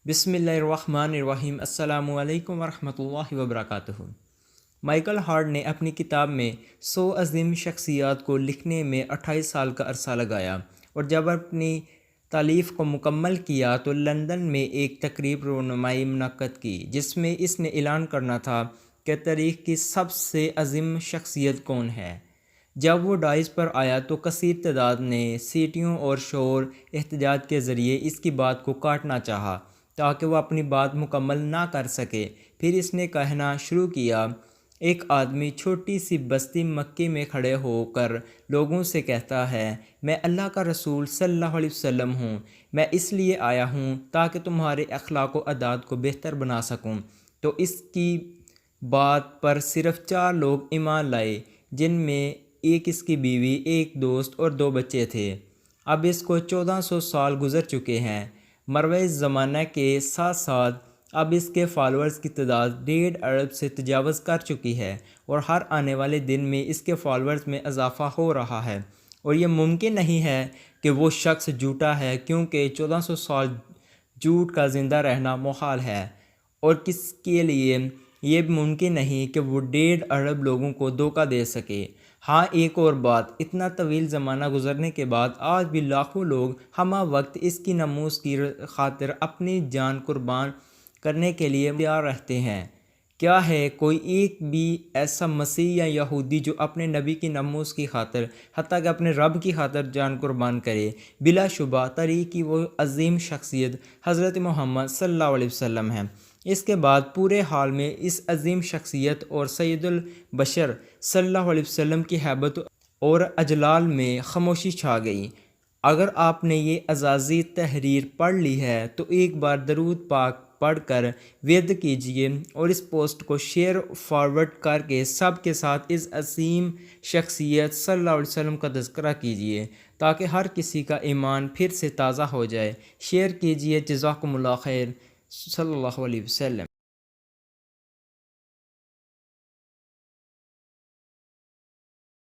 بسم اللہ الرحمن الرحیم۔ السلام علیکم ورحمۃ اللہ وبرکاتہ۔ مائیکل ہارٹ نے اپنی کتاب میں 100 عظیم شخصیات کو لکھنے میں 28 سال کا عرصہ لگایا، اور جب اپنی تالیف کو مکمل کیا تو لندن میں ایک تقریب رونمائی منعقد کی، جس میں اس نے اعلان کرنا تھا کہ تاریخ کی سب سے عظیم شخصیت کون ہے۔ جب وہ ڈائز پر آیا تو کثیر تعداد نے سیٹیوں اور شور احتجاج کے ذریعے اس کی بات کو کاٹنا چاہا تاکہ وہ اپنی بات مکمل نہ کر سکے۔ پھر اس نے کہنا شروع کیا، ایک آدمی چھوٹی سی بستی مکے میں کھڑے ہو کر لوگوں سے کہتا ہے، میں اللہ کا رسول صلی اللہ علیہ وسلم ہوں، میں اس لیے آیا ہوں تاکہ تمہارے اخلاق و عادات کو بہتر بنا سکوں۔ تو اس کی بات پر صرف 4 لوگ ایمان لائے، جن میں ایک اس کی بیوی، ایک دوست اور 2 بچے تھے۔ اب اس کو 1400 سال گزر چکے ہیں۔ مروع زمانہ کے ساتھ ساتھ اب اس کے فالورز کی تعداد 1.5 ارب سے تجاوز کر چکی ہے، اور ہر آنے والے دن میں اس کے فالورز میں اضافہ ہو رہا ہے، اور یہ ممکن نہیں ہے کہ وہ شخص جھوٹا ہے، کیونکہ 1400 سال جھوٹ کا زندہ رہنا محال ہے، اور کس کے لیے یہ ممکن نہیں کہ وہ 1.5 ارب لوگوں کو دھوکہ دے سکے۔ ہاں، ایک اور بات، اتنا طویل زمانہ گزرنے کے بعد آج بھی لاکھوں لوگ ہمہ وقت اس کی ناموس کی خاطر اپنی جان قربان کرنے کے لیے تیار رہتے ہیں۔ کیا ہے کوئی ایک بھی ایسا مسیحی یا یہودی جو اپنے نبی کی ناموس کی خاطر، حتیٰ کہ اپنے رب کی خاطر جان قربان کرے؟ بلا شبہ تاریخ کی وہ عظیم شخصیت حضرت محمد صلی اللہ علیہ وسلم ہے۔ اس کے بعد پورے حال میں اس عظیم شخصیت اور سید البشر صلی اللہ علیہ وسلم کی ہیبت اور اجلال میں خاموشی چھا گئی۔ اگر آپ نے یہ اعزازی تحریر پڑھ لی ہے تو ایک بار درود پاک پڑھ کر ود کیجئے، اور اس پوسٹ کو شیئر فارورڈ کر کے سب کے ساتھ اس عظیم شخصیت صلی اللہ علیہ وسلم کا تذکرہ کیجئے، تاکہ ہر کسی کا ایمان پھر سے تازہ ہو جائے۔ شیئر کیجئے۔ جزاکم اللہ خیر۔ صلی اللہ علیہ وسلم۔